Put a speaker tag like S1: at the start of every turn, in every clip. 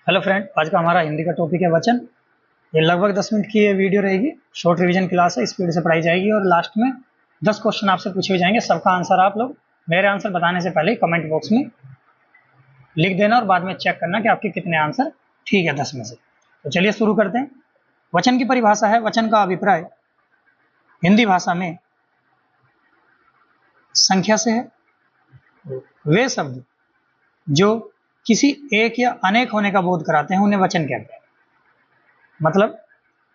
S1: Hello friend, आज का हमारा हिंदी का टॉपिक है वचन। ये लगभग 10 मिनट की ये वीडियो रहेगी। शॉर्ट रिवीजन क्लास है, स्पीड से पढ़ाई जाएगी और लास्ट में 10 क्वेश्चन आपसे पूछे जाएंगे। सबका आंसर आप लोग मेरे आंसर बताने से पहले ही कमेंट बॉक्स में लिख देना और बाद में चेक करना कि आपके कितने आंसर ठीक है 10 में से। तो चलिए शुरू करते हैं। वचन की परिभाषा है, वचन का अभिप्राय हिंदी भाषा में संख्या से है। वे शब्द जो किसी एक या अनेक होने का बोध कराते हैं उन्हें वचन कहते हैं। मतलब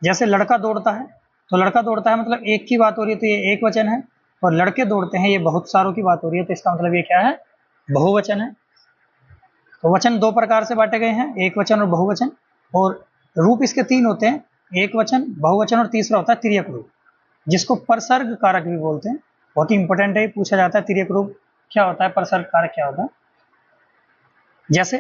S1: जैसे लड़का दौड़ता है तो लड़का दौड़ता है मतलब एक की बात हो रही है तो ये एक वचन है, और लड़के दौड़ते हैं ये बहुत सारों की बात हो रही है तो इसका मतलब ये क्या है, बहुवचन है। तो वचन दो प्रकार से बांटे गए हैं, एक वचन और बहुवचन। और रूप इसके तीन होते हैं, एक वचन, बहुवचन और तीसरा होता है तिर्यक रूप, जिसको परसर्ग कारक भी बोलते हैं। बहुत ही इंपॉर्टेंट है, पूछा जाता है तिर्यक रूप क्या होता है, परसर्ग कारक क्या होता है। जैसे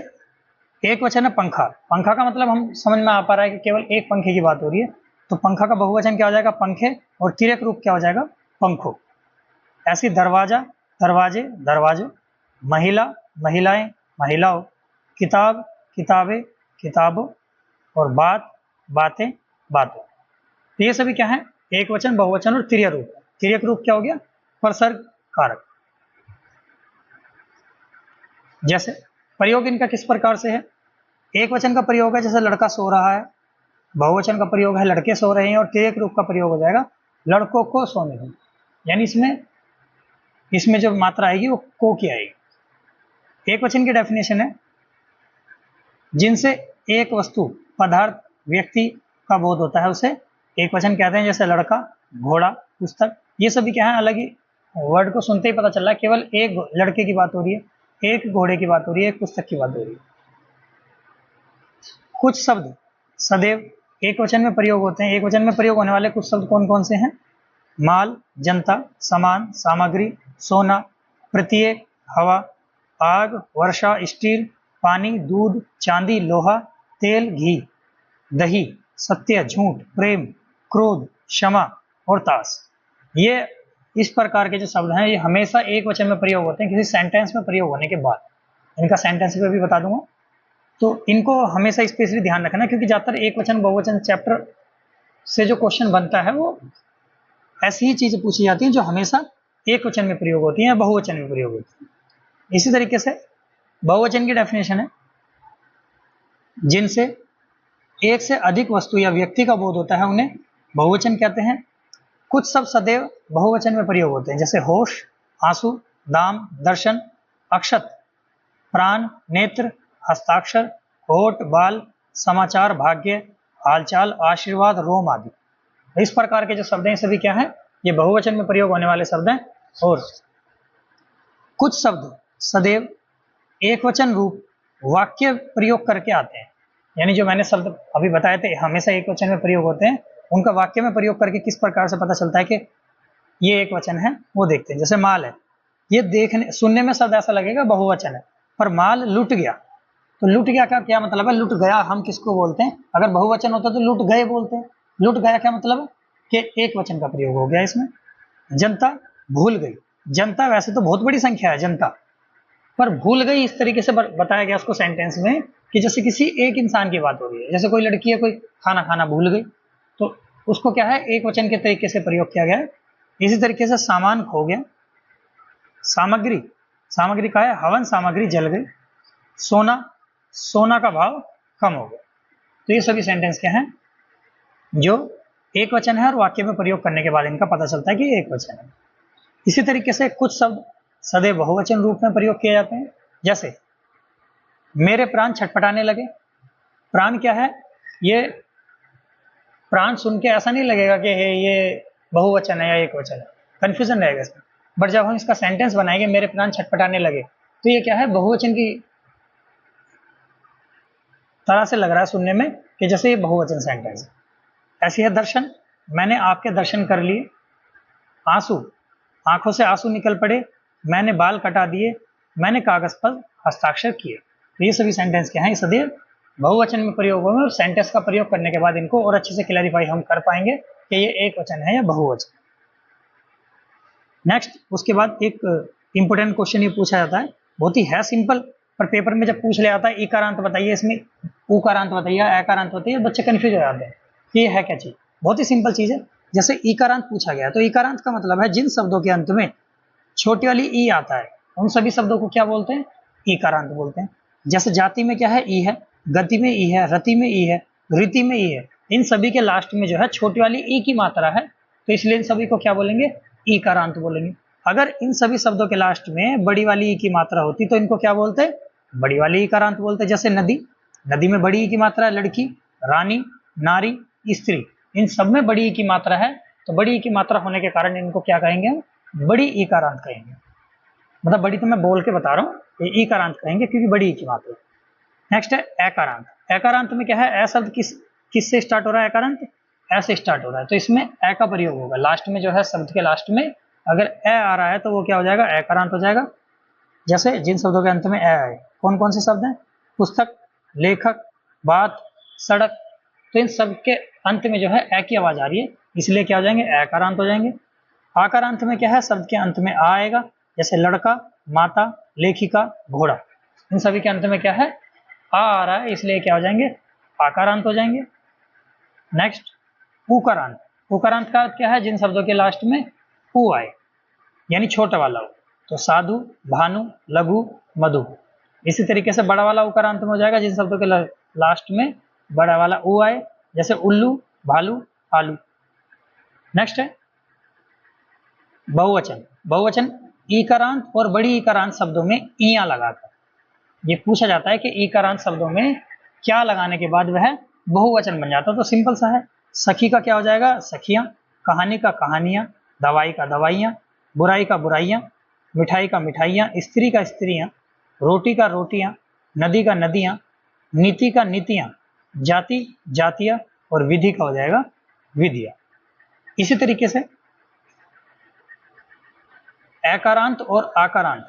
S1: एक वचन है पंखा, पंखा का मतलब हम समझ में आ पा रहा है कि केवल एक पंखे की बात हो रही है, तो पंखा का बहुवचन क्या हो जाएगा, पंखे, और तिर्यक रूप क्या हो जाएगा, पंखों। ऐसी दरवाजा, दरवाजे, दरवाजों, महिला, महिलाएं, महिलाओं, किताब, किताबें, किताबों, और बात, बातें, बातों। तो ये सभी क्या है, एक वचन, बहुवचन और तिर्यक रूप। तिर्यक रूप क्या हो गया, परसर्ग कारक। जैसे प्रयोग इनका किस प्रकार से है, एक वचन का प्रयोग है जैसे लड़का सो रहा है, बहुवचन का प्रयोग है लड़के सो रहे हैं, और तिर्यक रूप का प्रयोग हो जाएगा लड़कों को सोने दें। यानी इसमें जो मात्रा आएगी वो को की आएगी। एक वचन की डेफिनेशन है, जिनसे एक वस्तु, पदार्थ, व्यक्ति का बोध होता है उसे एक वचन कहते हैं। जैसे लड़का, घोड़ा, पुस्तक, ये सभी क्या है, अलग ही वर्ड को सुनते ही पता चल रहा है केवल एक लड़के की बात हो रही है, एक घोड़े की बात हो रही है, एक पुस्तक की बात हो रही है। कुछ शब्द सदैव एक वचन में प्रयोग होते हैं। एक वचन में प्रयोग होने वाले कुछ शब्द कौन कौन से हैं, माल, जनता, सामान, सामग्री, सोना, प्रत्येक, हवा, आग, वर्षा, स्टील, पानी, दूध, चांदी, लोहा, तेल, घी, दही, सत्य, झूठ, प्रेम, क्रोध, क्षमा और ताश। ये इस प्रकार के जो शब्द हैं ये हमेशा एक वचन में प्रयोग होते हैं किसी सेंटेंस में प्रयोग होने के बाद। इनका सेंटेंस पे भी बता दूंगा, तो इनको हमेशा स्पेशली ध्यान रखना, क्योंकि ज्यादातर एक वचन बहुवचन चैप्टर से जो क्वेश्चन बनता है वो ऐसी ही चीजें पूछी जाती हैं जो हमेशा एक वचन में प्रयोग होती हैं या बहुवचन में प्रयोग होती है। इसी तरीके से बहुवचन की डेफिनेशन है, जिनसे एक से अधिक वस्तु या व्यक्ति का बोध होता है उन्हें बहुवचन कहते हैं। कुछ शब्द सदैव बहुवचन में प्रयोग होते हैं, जैसे होश, आंसू, दाम, दर्शन, अक्षत, प्राण, नेत्र, हस्ताक्षर, होठ, बाल, समाचार, भाग्य, हालचाल, आशीर्वाद, रोम आदि। इस प्रकार के जो शब्द हैं सभी क्या है, ये बहुवचन में प्रयोग होने वाले शब्द हैं। और कुछ शब्द सदैव एक वचन रूप वाक्य प्रयोग करके आते हैं, यानी जो मैंने शब्द अभी बताए थे हमेशा एक वचन में प्रयोग होते हैं, उनका वाक्य में प्रयोग करके किस प्रकार से पता चलता है कि ये एक वचन है वो देखते हैं। जैसे माल है, ये देखने सुनने में शब्द ऐसा लगेगा बहुवचन है, पर माल लुट गया, तो लुट गया का क्या मतलब है, लुट गया हम किसको बोलते हैं, अगर बहुवचन होता तो लुट गए बोलते हैं। लुट गया क्या मतलब है कि एक वचन का प्रयोग हो गया इसमें। जनता भूल गई, जनता वैसे तो बहुत बड़ी संख्या है जनता, पर भूल गई इस तरीके से बताया गया उसको सेंटेंस में कि जैसे किसी एक इंसान की बात हो रही है। जैसे कोई लड़की है, कोई खाना खाना भूल गई, तो उसको क्या है, एक वचन के तरीके से प्रयोग किया गया है। इसी तरीके से सामान खो गया, सामग्री, सामग्री का है हवन सामग्री जल गई, सोना, सोना का भाव कम हो गया। तो ये सभी सेंटेंस क्या हैं जो एक वचन है और वाक्य में प्रयोग करने के बाद इनका पता चलता है कि एक वचन है। इसी तरीके से कुछ शब्द सदैव बहुवचन रूप में प्रयोग किए जाते हैं, जैसे मेरे प्राण छटपटाने लगे। प्राण क्या है, ये प्राण सुन के ऐसा नहीं लगेगा कि ये बहुवचन है या एक वचन है, कंफ्यूजन रहेगा इसमें। बट जब हम इसका सेंटेंस बनाएंगे मेरे प्राण छटपटाने लगे, तो ये क्या है, बहुवचन की तरह से लग रहा है सुनने में कि जैसे ये बहुवचन सेंटेंस है। ऐसी है दर्शन, मैंने आपके दर्शन कर लिए। आंसू, आंखों से आंसू निकल पड़े। मैंने बाल कटा दिए, मैंने कागज पर हस्ताक्षर किए। तो ये सभी सेंटेंस क्या हैं, ये सदैव बहुवचन में प्रयोग होंगे, और सेंटेंस का प्रयोग करने के बाद इनको और अच्छे से क्लैरिफाई हम कर पाएंगे कि ये एक वचन है या बहुवचन। नेक्स्ट, उसके बाद एक इंपोर्टेंट क्वेश्चन ये पूछा जाता है, बहुत ही है सिंपल, पर पेपर में जब पूछ ले आता है इकारांत बताइए इसमें उकारांत बताइए, एकारांत बताइए, बच्चे कंफ्यूज हो जाते हैं कि ये है क्या चीज। बहुत ही सिंपल चीज है। जैसे इकारांत पूछा गया तो इकारांत का मतलब है जिन शब्दों के अंत में छोटी वाली ई आता है उन सभी शब्दों को क्या बोलते हैं, इकारांत बोलते हैं। जैसे जाति में क्या है, ई है, गति में ई है, रति में ई है, रीति में ई है, इन सभी के लास्ट में जो है छोटी वाली ई की मात्रा है, तो इसलिए इन सभी को क्या बोलेंगे, इकारांत बोलेंगे। अगर इन सभी शब्दों के लास्ट में बड़ी वाली ई की मात्रा होती तो इनको क्या बोलते हैं, बड़ी वाली इकारांत बोलते। जैसे नदी, नदी में बड़ी ई की मात्रा है, लड़की, रानी, नारी, स्त्री, इन सब में बड़ी ई की मात्रा है, तो बड़ी ई की मात्रा होने के कारण इनको क्या कहेंगे, बड़ी इकारांत कहेंगे। मतलब बड़ी तो मैं बोल के बता रहा हूँ, ये इकारांत कहेंगे क्योंकि बड़ी ई की मात्रा। नेक्स्ट है एकारांत। एकारांत में क्या है, ए शब्द किससे स्टार्ट हो रहा है, एकारांत ऐसे स्टार्ट हो रहा है, तो इसमें ए का प्रयोग होगा। लास्ट में जो है शब्द के लास्ट में अगर ए आ रहा है तो वो क्या हो जाएगा, एकारांत हो जाएगा। जैसे जिन शब्दों के अंत में ए आए, कौन कौन से शब्द हैं, पुस्तक, लेखक, बात, सड़क, तो इन सब के अंत में जो है ए की आवाज आ रही है, इसलिए क्या हो जाएंगे, एकारांत हो जाएंगे। आकारांत में क्या है, शब्द के अंत में आ आएगा, जैसे लड़का, माता, लेखिका, घोड़ा, इन सभी के अंत में क्या है, आ रहा है, इसलिए क्या हो जाएंगे, आकारांत हो जाएंगे। नेक्स्ट उकारांत। उकारांत का अर्थ क्या है, जिन शब्दों के लास्ट में उ आए, यानी छोटा वाला उ, तो साधु, भानु, लघु, मधु। इसी तरीके से बड़ा वाला उकारांत में हो जाएगा जिन शब्दों के लास्ट में बड़ा वाला उ आए, जैसे उल्लू, भालू, आलू। नेक्स्ट है बहुवचन। बहुवचन इकारांत और बड़ी इकारांत शब्दों में इयां लगाकर, ये पूछा जाता है कि इकारांत शब्दों में क्या लगाने के बाद वह बहुवचन बन जाता है, तो सिंपल सा है। सखी का क्या हो जाएगा, सखियां, कहानी का कहानियां, दवाई का दवाइयां, बुराई का बुराइयां, मिठाई का मिठाइयां, स्त्री का स्त्रियां, रोटी का रोटियां, नदी का नदियां, नीति का नीतियां, जाति जातियां, और विधि का हो जाएगा विधियां। इसी तरीके से एकारांत और आकारांत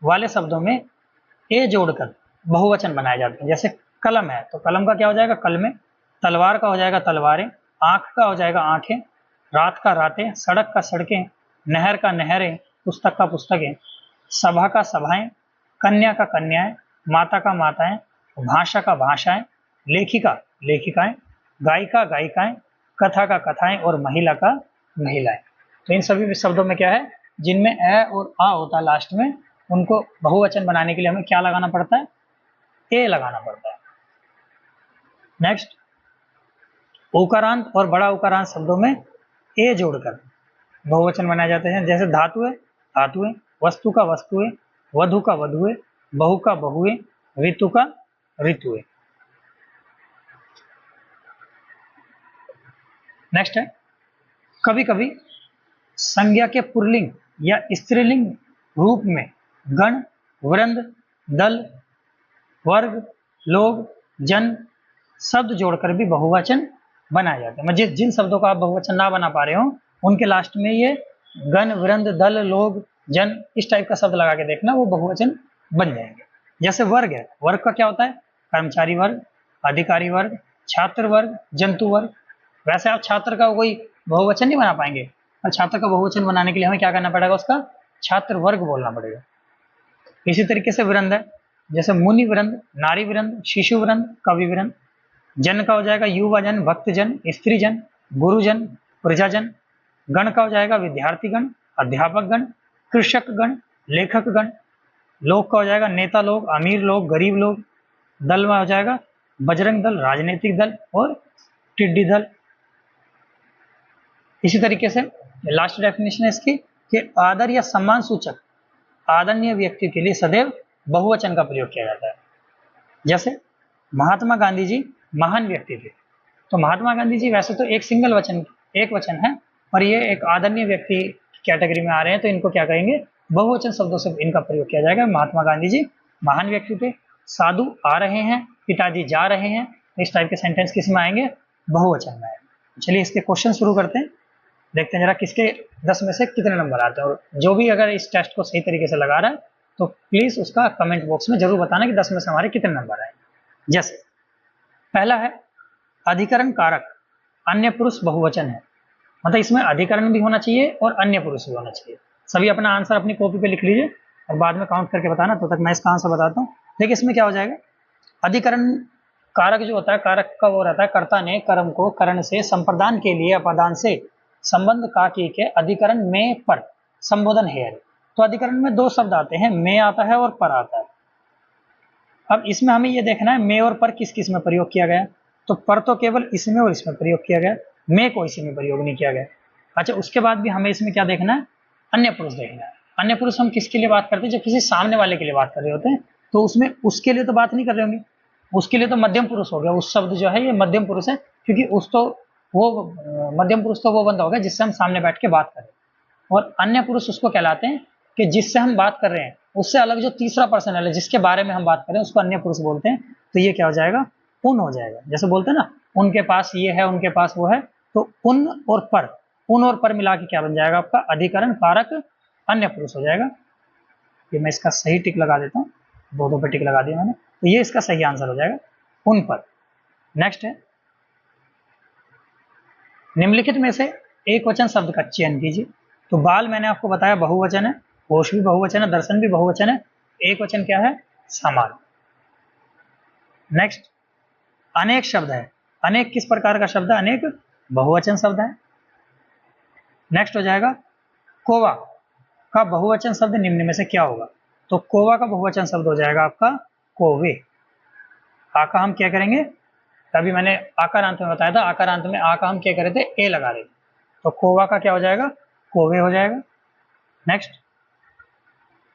S1: वाले शब्दों में ए जोड़कर बहुवचन बनाए जाते हैं। जैसे कलम है तो कलम का क्या हो जाएगा, कलमें, तलवार का हो जाएगा तलवारें, आंख का हो जाएगा आंखें, रात का रातें, सड़क का सड़कें, नहर का नहरें, पुस्तक का पुस्तकें, सभा का सभाएं, कन्या का कन्याएं, माता का माताएं, भाषा का भाषाएं, लेखिका लेखिकाएं, गायिका गायिकाएं, कथा का कथाएं, और महिला का महिलाएं। तो इन सभी शब्दों में क्या है, जिनमें ए और आ होता है लास्ट में, उनको बहुवचन बनाने के लिए हमें क्या लगाना पड़ता है, ए लगाना पड़ता है। नेक्स्ट उकारांत और बड़ा उकारांत शब्दों में ए जोड़कर बहुवचन बनाए जाते हैं। जैसे धातुएं धातुएं, वस्तु का वस्तुएं, वधु का वधुएं, बहु का बहुएं, ऋतु का ऋतुएं। नेक्स्ट है कभी कभी संज्ञा के पुल्लिंग या स्त्रीलिंग रूप में गण, वृंद, दल, वर्ग, लोग, जन शब्द जोड़कर भी बहुवचन बनाए जाते हैं। जिन शब्दों का आप बहुवचन ना बना पा रहे हो उनके लास्ट में ये गण, वृंद, दल, लोग, जन इस टाइप का शब्द लगा के देखना, वो बहुवचन बन जाएंगे। जैसे वर्ग है, वर्ग का क्या होता है, कर्मचारी वर्ग, अधिकारी वर्ग, छात्र वर्ग, जंतु वर्ग। वैसे आप छात्र का कोई बहुवचन नहीं बना पाएंगे, और छात्र का बहुवचन बनाने के लिए हमें क्या करना पड़ेगा, उसका छात्र वर्ग बोलना पड़ेगा। इसी तरीके से वृंद है, जैसे मुनि वृंद, नारी वृंद, शिशु वृंद, कवि वृंद। जन का हो जाएगा युवा जन, भक्त जन, स्त्री जन, गुरुजन, प्रजाजन। गण का हो जाएगा विद्यार्थी गण, अध्यापक गण, कृषक गण, लेखक गण। लोग का हो जाएगा नेता लोग, अमीर लोग, गरीब लोग। दल में हो जाएगा बजरंग दल, राजनीतिक दल, और टिड्डी दल। इसी तरीके से लास्ट डेफिनेशन है इसकी कि आदर या सम्मान सूचक आदरणीय व्यक्ति के लिए सदैव बहुवचन का प्रयोग किया जाता है। जैसे महात्मा गांधी जी महान व्यक्ति थे, तो महात्मा गांधी जी वैसे तो एक वचन है, और ये एक आदरणीय व्यक्ति कैटेगरी में आ रहे हैं, तो इनको क्या कहेंगे, बहुवचन शब्दों से इनका प्रयोग किया जाएगा। महात्मा गांधी जी महान व्यक्ति थे, साधु आ रहे हैं, पिताजी जा रहे हैं, इस टाइप के सेंटेंस किस में आएंगे, बहुवचन में आएंगे। चलिए इसके क्वेश्चन शुरू करते हैं, देखते हैं जरा किसके 10 में से कितने नंबर आते हैं। और जो भी अगर इस टेस्ट को सही तरीके से लगा रहा है तो प्लीज उसका कमेंट बॉक्स में जरूर बताना कि 10 में से हमारे कितने नंबर आए। जैसे पहला है अधिकरण कारक अन्य पुरुष बहुवचन है, मतलब इसमें अधिकरण भी होना चाहिए और अन्य पुरुष भी होना चाहिए। सभी अपना आंसर अपनी कॉपी पे लिख लीजिए और बाद में काउंट करके बताना, तो तक मैं इसका आंसर बताता हूँ। देखिए इसमें क्या हो जाएगा, अधिकरण कारक जो होता है, कारक का वो रहता है कर्ता ने कर्म को करण से संप्रदान के लिए अपादान से संबंध काकी के अधिकरण में पर संबोधन है। तो अधिकरण में दो शब्द आते हैं, में आता है और पर आता है। अब इसमें हमें ये देखना है में और पर किस किस में प्रयोग किया गया। तो पर तो केवल इसमें और इसमें प्रयोग किया गया, में को इसी में प्रयोग नहीं किया गया। अच्छा, उसके बाद भी हमें इसमें क्या देखना है, अन्य पुरुष देखना है। अन्य पुरुष हम किसके लिए बात करते हैं, जब किसी सामने वाले के लिए बात कर रहे होते हैं, तो उसमें उसके लिए तो बात नहीं कर रहे होंगे, उसके लिए तो मध्यम पुरुष हो गया। उस शब्द जो है ये मध्यम पुरुष है, क्योंकि उस तो वो मध्यम पुरुष तो वो बंदा होगा जिससे हम सामने बैठ के बात करें, और अन्य पुरुष उसको कहलाते हैं कि जिससे हम बात कर रहे हैं उससे अलग जो तीसरा पर्सन है जिसके बारे में हम बात कर रहे हैं उसको अन्य पुरुष बोलते हैं। तो ये क्या हो जाएगा, उन हो जाएगा। जैसे बोलते हैं ना, उनके पास ये है, उनके पास वो है, तो उन और पर मिला के क्या बन जाएगा आपका, अधिकरण कारक अन्य पुरुष हो जाएगा। ये मैं इसका सही टिक लगा देता हूँ, दो पे टिक लगा दिया मैंने, तो ये इसका सही आंसर हो जाएगा, उन पर। नेक्स्ट है, निम्नलिखित में से एक वचन शब्द का चयन कीजिए। तो बाल मैंने आपको बताया बहुवचन है, होश भी बहुवचन है, दर्शन भी बहुवचन है, एक वचन क्या है, समान। नेक्स्ट, अनेक शब्द है। अनेक किस प्रकार का शब्द है, अनेक बहुवचन शब्द है। नेक्स्ट हो जाएगा, कोवा का बहुवचन शब्द निम्न में से क्या होगा। तो कोवा का बहुवचन शब्द हो जाएगा आपका कोवे। आ का हम क्या करेंगे, तभी मैंने आकारांत में बताया था, आकारांत में आ का हम क्या करे थे, ए लगा रहे थे, तो कोवा का क्या हो जाएगा, कोवे हो जाएगा। नेक्स्ट,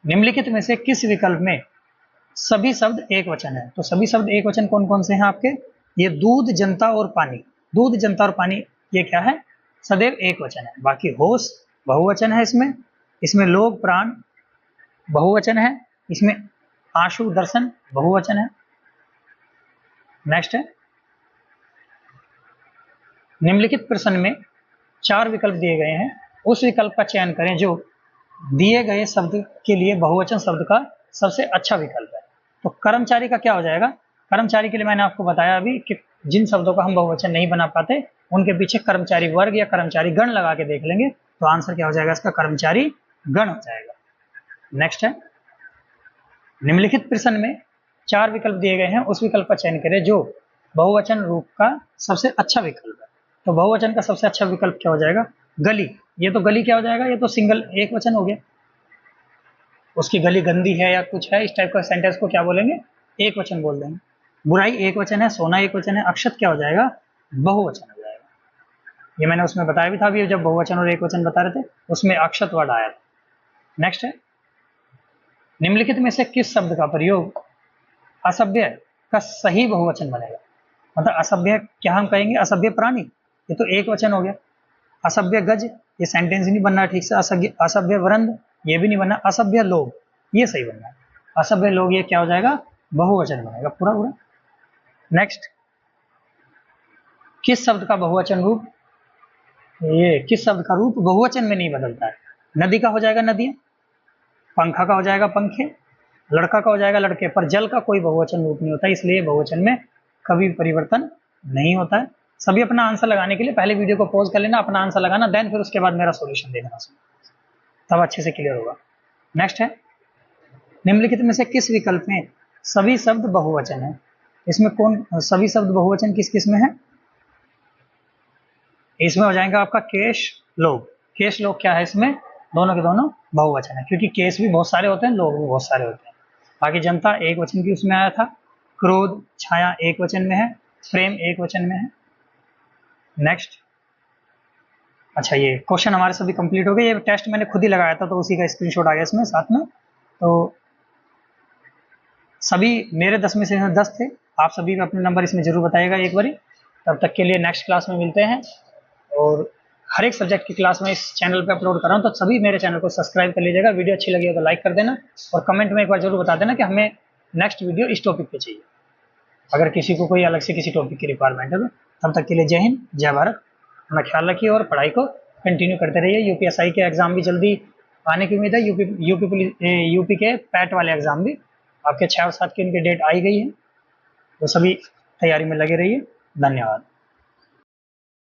S1: निम्नलिखित में से किस विकल्प में सभी शब्द एक वचन है। तो सभी शब्द एक वचन कौन कौन से हैं आपके, ये दूध, जनता और पानी। दूध, जनता और पानी ये क्या है, सदैव एक वचन है। बाकी होश बहुवचन है, इसमें लोग, प्राण बहुवचन है, इसमें आंसू, दर्शन बहुवचन है। नेक्स्ट है, निम्नलिखित प्रश्न में 4 विकल्प दिए गए हैं, उस विकल्प का चयन करें जो दिए गए शब्द के लिए बहुवचन शब्द का सबसे अच्छा विकल्प है। तो कर्मचारी का क्या हो जाएगा, कर्मचारी के लिए मैंने आपको बताया अभी कि जिन शब्दों का हम बहुवचन नहीं बना पाते उनके पीछे कर्मचारी वर्ग या कर्मचारी गण लगा के देख लेंगे, तो आंसर क्या हो जाएगा इसका, कर्मचारी गण हो जाएगा। नेक्स्ट है, निम्नलिखित प्रश्न में 4 विकल्प दिए गए हैं, उस विकल्प का चयन करें जो बहुवचन रूप का सबसे अच्छा विकल्प है। तो बहुवचन का सबसे अच्छा विकल्प क्या हो जाएगा, गली। ये तो गली क्या हो जाएगा, ये तो सिंगल एक वचन हो गया, उसकी गली गंदी है या कुछ है, इस टाइप का सेंटेंस को क्या बोलेंगे, एक वचन बोल देंगे। बुराई एक वचन है, सोना एक वचन है, अक्षत क्या हो जाएगा, बहुवचन हो जाएगा। ये मैंने उसमें बताया भी था अभी, जब बहुवचन और एक वचन बता रहे थे उसमें अक्षत वर्ड आया था। नेक्स्ट है, निम्नलिखित में से किस शब्द का प्रयोग असभ्य का सही बहुवचन बनेगा। मतलब असभ्य क्या हम कहेंगे, असभ्य प्राणी, ये तो एक वचन हो गया। असभ्य गज, ये सेंटेंस नहीं बनना ठीक से। असभ्य वृंद, ये भी नहीं बनना। असभ्य लोग, ये सही बनना है। असभ्य लोग ये क्या हो जाएगा, बहुवचन बनेगा पूरा पूरा। नेक्स्ट, किस शब्द का बहुवचन रूप, ये किस शब्द का रूप बहुवचन में नहीं बदलता है। नदी का हो जाएगा नदियां, पंखा का हो जाएगा पंखे, लड़का का हो जाएगा लड़के, पर जल का कोई बहुवचन रूप नहीं होता, इसलिए बहुवचन में कभी परिवर्तन नहीं होता है। सभी अपना आंसर लगाने के लिए पहले वीडियो को पॉज कर लेना, अपना आंसर लगाना, देन फिर उसके बाद मेरा सॉल्यूशन देखना, तब अच्छे से क्लियर होगा। नेक्स्ट है, निम्नलिखित में से किस विकल्प में सभी शब्द बहुवचन है। इसमें कौन सभी शब्द बहुवचन किस किस में है, इसमें हो जाएगा आपका केश लोग। केश लोग क्या है, इसमें दोनों के दोनों बहुवचन है, क्योंकि केस भी बहुत सारे होते हैं, लोग भी बहुत सारे होते हैं। बाकी जनता एक वचन की उसमें आया था, क्रोध छाया एक वचन में है, प्रेम एक वचन में है। नेक्स्ट, अच्छा ये क्वेश्चन हमारे सभी कंप्लीट हो गए। ये टेस्ट मैंने खुद ही लगाया था तो उसी का स्क्रीनशॉट आ गया इसमें साथ में। तो सभी मेरे 10 में से 10 थे, आप सभी का अपने नंबर इसमें जरूर बताइएगा एक बारी। तब तक के लिए नेक्स्ट क्लास में मिलते हैं, और हर एक सब्जेक्ट की क्लास में इस चैनल पे अपलोड कर रहा हूँ, तो सभी मेरे चैनल को सब्सक्राइब कर लीजिएगा। वीडियो अच्छी लगी हो तो लाइक कर देना, और कमेंट में एक बार जरूर बता देना कि हमें नेक्स्ट वीडियो इस टॉपिक पे चाहिए, अगर किसी को कोई अलग से किसी टॉपिक की रिक्वायरमेंट है तो। तब तक के लिए जय हिंद, जय भारत, अपना ख्याल रखिए और पढ़ाई को कंटिन्यू करते रहिए। यूपीएसआई के एग्जाम भी जल्दी आने की उम्मीद है, यूपी के पैट वाले एग्जाम भी आपके 6 और 7 की उनकी डेट आई गई है, तो सभी तैयारी में लगे रहिए। धन्यवाद।